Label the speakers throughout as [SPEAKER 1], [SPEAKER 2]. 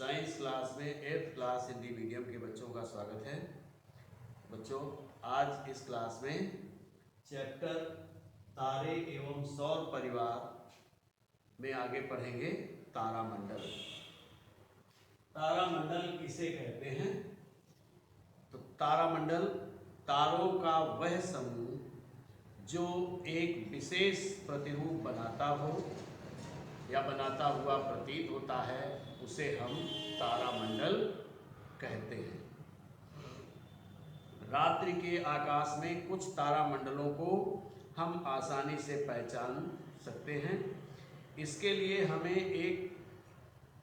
[SPEAKER 1] Science class में 8th class Hindi medium के बच्चों का स्वागत है। बच्चों, आज इस क्लास में चैप्टर तारे एवं सौर परिवार में आगे पढ़ेंगे तारामंडल। तारामंडल किसे कहते हैं? तो तारामंडल तारों का वह समूह जो एक विशेष प्रतिरूप बनाता हो या बनाता हुआ प्रतीत होता है, उसे हम तारामंडल कहते हैं। रात्रि के आकाश में कुछ तारामंडलों को हम आसानी से पहचान सकते हैं। इसके लिए हमें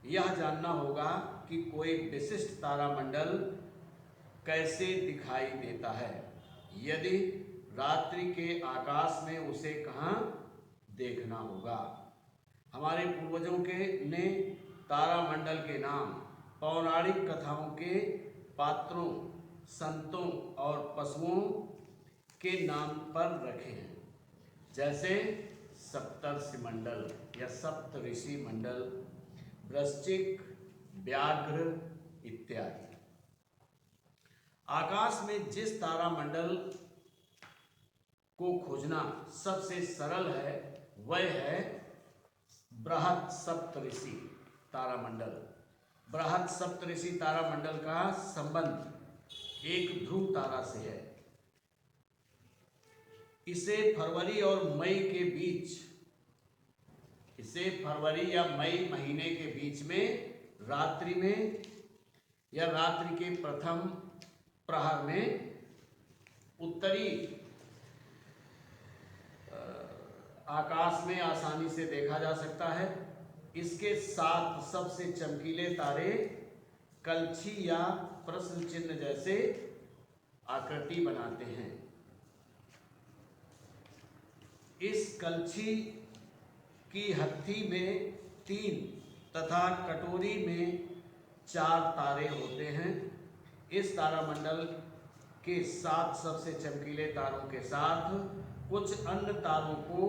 [SPEAKER 1] यह जानना होगा कि कोई विशिष्ट तारामंडल कैसे दिखाई देता है। यदि रात्रि के आकाश में उसे कहाँ देखना होगा। हमारे पूर्वजों ने तारामंडल के नाम पौराणिक कथाओं के पात्रों, संतों और पशुओं के नाम पर रखे हैं, जैसे सप्तर्षिमंडल या सप्तऋषि मंडल, वृश्चिक, व्याघ्र इत्यादि। आकाश में जिस तारामंडल को खोजना सबसे सरल है वह है बृहत सप्तऋषि तारामंडल। बृहत सप्तऋषि तारामंडल का संबंध एक ध्रुव तारा से है। इसे फरवरी या मई महीने के बीच में रात्रि में या रात्रि के प्रथम प्रहर में उत्तरी आकाश में आसानी से देखा जा सकता है। इसके साथ सबसे चमकीले तारे कलछी या प्रश्न चिन्ह जैसे आकृति बनाते हैं। इस कलछी की हत्थी में 3 तथा कटोरी में 4 तारे होते हैं। इस तारामंडल के साथ सबसे चमकीले तारों के साथ कुछ अन्य तारों को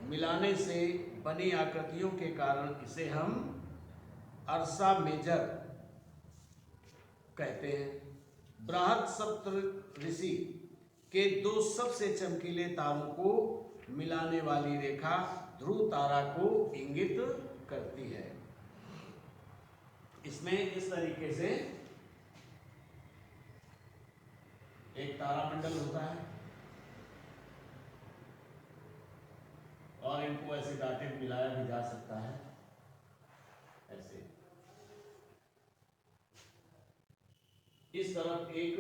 [SPEAKER 1] मिलाने से बनी आकृतियों के कारण इसे हम अर्सा मेजर कहते हैं। बृहत सप्तऋषि के 2 सबसे चमकीले तारों को मिलाने वाली रेखा ध्रुव तारा को इंगित करती है। इसमें इस तरीके से एक तारामंडल होता है और इनको ऐसे डाटेड मिलाया भी जा सकता है। ऐसे इस तरफ एक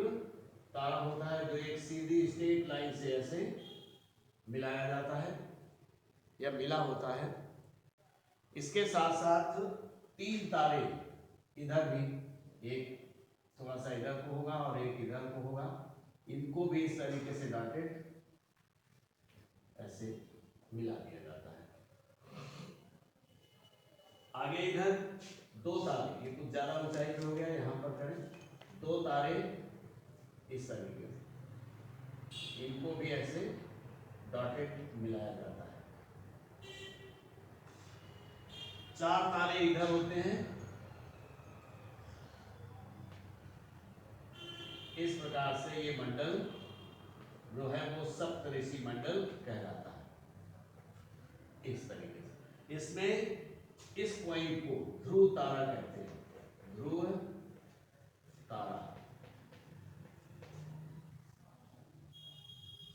[SPEAKER 1] तारा होता है जो एक सीधी स्ट्रेट लाइन से ऐसे मिलाया जाता है या मिला होता है। इसके साथ साथ 3 तारे इधर भी, एक थोड़ा सा इधर को होगा और एक इधर को होगा। इनको भी इस तरीके से डाटेड ऐसे मिला दिया जाता है। आगे इधर 2 तारे, ये कुछ ज्यादा ऊंचाई पे हो गया, यहाँ पर करें 2 तारे इस तरीके से, इनको भी ऐसे डॉटेड मिलाया जाता है। 4 तारे इधर होते हैं। इस प्रकार से ये मंडल जो है वो सप्तऋषि मंडल कहलाता है। इस तरीके से इसमें इस पॉइंट को ध्रुव तारा कहते हैं। ध्रुव तारा।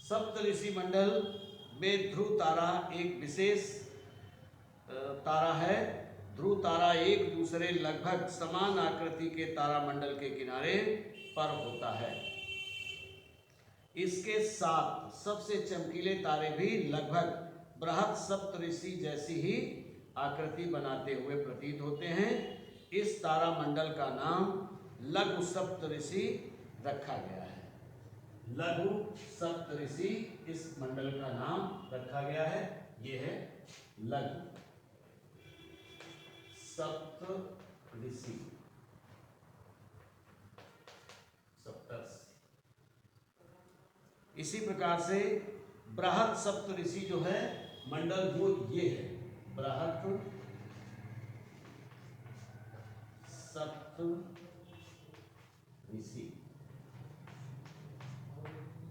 [SPEAKER 1] सप्तऋषि मंडल में ध्रुव तारा एक विशेष तारा है। ध्रुव तारा एक दूसरे लगभग समान आकृति के तारामंडल के किनारे पर होता है। इसके साथ सबसे चमकीले तारे भी लगभग बृहत सप्तऋषि जैसी ही आकृति बनाते हुए प्रतीत होते हैं। इस तारामंडल का नाम लघु सप्तऋषि रखा गया है। लघु सप्तऋषि इस मंडल का नाम रखा गया है। यह है लघु सप्तऋषि। इसी प्रकार से बृहत सप्तऋषि जो है मंडल, वो ये है बृहत सप्तऋषि,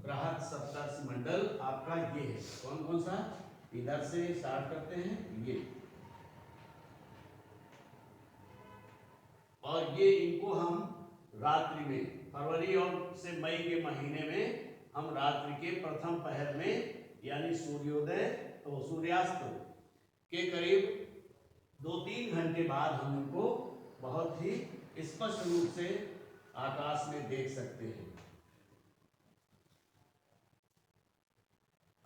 [SPEAKER 1] बृहत सप्तर्षि मंडल आपका ये है। कौन कौन सा? इधर से स्टार्ट करते हैं ये, और ये इनको हम रात्रि में, फरवरी और से मई के महीने में हम रात्रि के प्रथम पहर में यानी सूर्योदय तो सूर्यास्त के करीब 2-3 घंटे बाद हम इनको बहुत ही स्पष्ट रूप से आकाश में देख सकते हैं।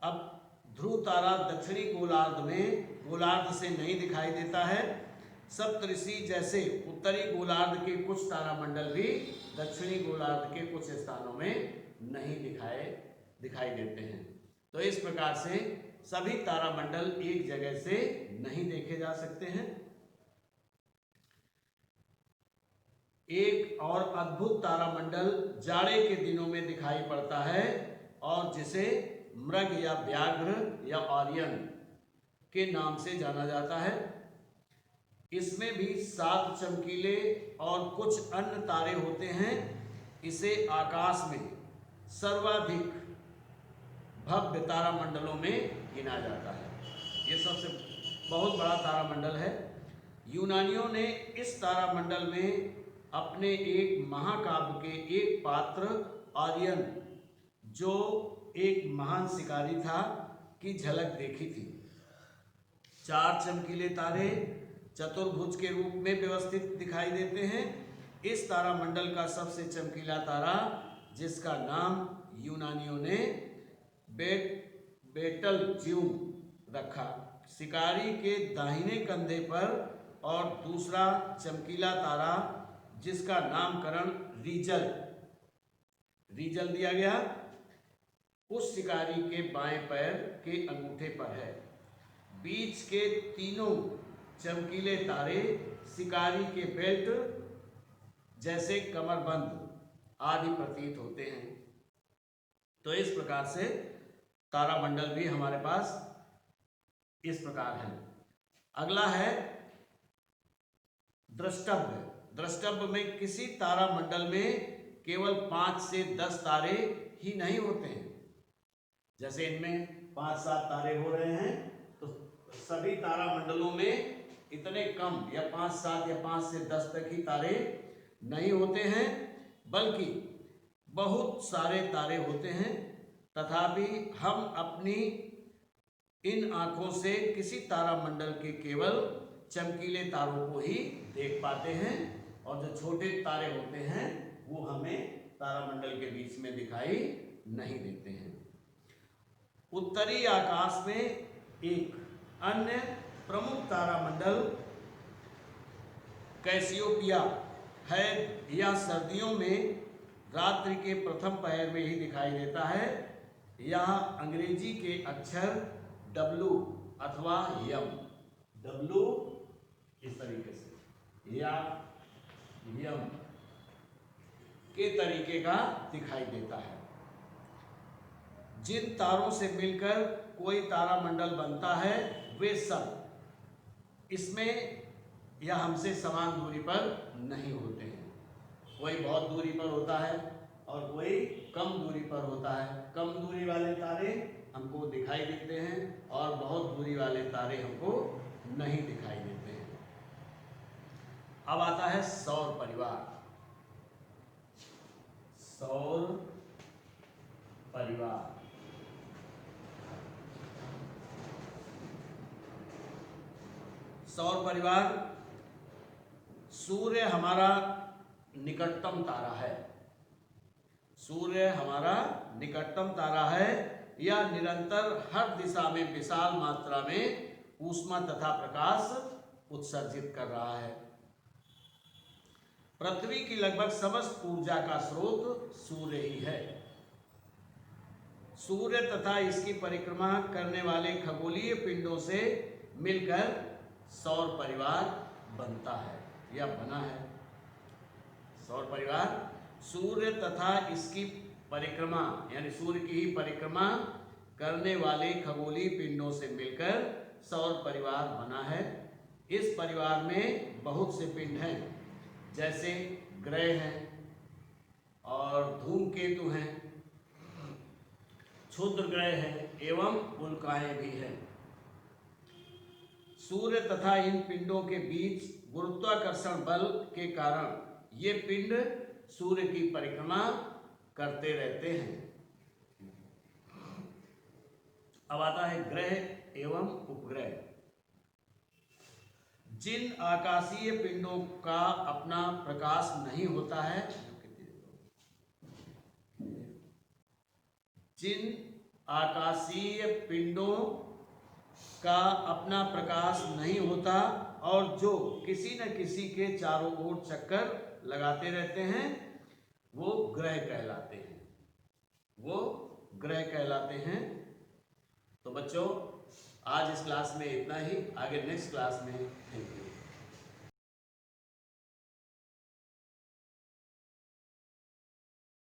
[SPEAKER 1] अब ध्रुव तारा दक्षिणी गोलार्ध में गोलार्ध से नहीं दिखाई देता है। सप्तऋषि जैसे उत्तरी गोलार्ध के कुछ तारामंडल भी दक्षिणी गोलार्ध के कुछ स्थानों में नहीं दिखाई देते हैं। तो इस प्रकार से सभी तारामंडल एक जगह से नहीं देखे जा सकते हैं। एक और अद्भुत तारामंडल जाड़े के दिनों में दिखाई पड़ता है और जिसे मृग या व्याघ्र या ऑरियन के नाम से जाना जाता है। इसमें भी 7 चमकीले और कुछ अन्य तारे होते हैं। इसे आकाश में सर्वाधिक भव्य तारामंडलों में गिना जाता है। ये सबसे बहुत बड़ा तारामंडल है। यूनानियों ने इस तारामंडल में अपने एक महाकाव्य के एक पात्र ऑरियन, जो एक महान शिकारी था, की झलक देखी थी। 4 चमकीले तारे चतुर्भुज के रूप में व्यवस्थित दिखाई देते हैं। इस तारामंडल का सबसे चमकीला तारा, जिसका नाम यूनानियों ने बेटलज्यूम रखा, शिकारी के दाहिने कंधे पर, और दूसरा चमकीला तारा जिसका नामकरण रीजल दिया गया, उस शिकारी के बाएं पैर के अंगूठे पर है। बीच के तीनों चमकीले तारे शिकारी के बेल्ट जैसे कमरबंद आदि प्रतीत होते हैं। तो इस प्रकार से तारामंडल भी हमारे पास इस प्रकार है। अगला है द्रष्टव्य। द्रष्टव्य में किसी तारामंडल में केवल 5 से 10 तारे ही नहीं होते हैं। जैसे इनमें 5-7 तारे हो रहे हैं, तो सभी तारामंडलों में इतने कम या 5-7 या 5 से 10 तक ही तारे नहीं होते हैं, बल्कि बहुत सारे तारे होते हैं। तथापि हम अपनी इन आंखों से किसी तारामंडल के केवल चमकीले तारों को ही देख पाते हैं, और जो छोटे तारे होते हैं वो हमें तारामंडल के बीच में दिखाई नहीं देते हैं। उत्तरी आकाश में एक अन्य प्रमुख तारामंडल कैसियोपिया है। यह सर्दियों में रात्रि के प्रथम पहर में ही दिखाई देता है। यह अंग्रेजी के अक्षर W अथवा यम, W इस तरीके से या यम के तरीके का दिखाई देता है। जिन तारों से मिलकर कोई तारामंडल बनता है वे सब इसमें या हमसे समान दूरी पर नहीं होते हैं। कोई बहुत दूरी पर होता है और कोई कम दूरी पर होता है। कम दूरी वाले तारे हमको दिखाई देते हैं और बहुत दूरी वाले तारे हमको नहीं दिखाई देते हैं। अब आता है सौर परिवार। सौर परिवार सौर परिवार सूर्य हमारा निकटतम तारा है। सूर्य हमारा निकटतम तारा है। यह निरंतर हर दिशा में विशाल मात्रा में ऊष्मा तथा प्रकाश उत्सर्जित कर रहा है। पृथ्वी की लगभग समस्त ऊर्जा का स्रोत सूर्य ही है। सूर्य तथा इसकी परिक्रमा करने वाले खगोलीय पिंडों से मिलकर सौर परिवार बनता है या बना है। सौर परिवार सूर्य तथा इसकी परिक्रमा यानी सूर्य की ही परिक्रमा करने वाले खगोलीय पिंडों से मिलकर सौर परिवार बना है। इस परिवार में बहुत से पिंड हैं जैसे ग्रह हैं और धूमकेतु हैं, क्षुद्र ग्रह हैं एवं उल्काएं भी हैं। सूर्य तथा इन पिंडों के बीच गुरुत्वाकर्षण बल के कारण ये पिंड सूर्य की परिक्रमा करते रहते हैं। अब आता है ग्रह एवं उपग्रह। जिन आकाशीय पिंडों का अपना प्रकाश नहीं होता है, जिन आकाशीय पिंडों का अपना प्रकाश नहीं होता और जो किसी न किसी के चारों ओर चक्कर लगाते रहते हैं, वो ग्रह कहलाते हैं, वो ग्रह कहलाते हैं। तो बच्चों, आज इस क्लास में इतना ही, आगे नेक्स्ट क्लास में थैंक यू।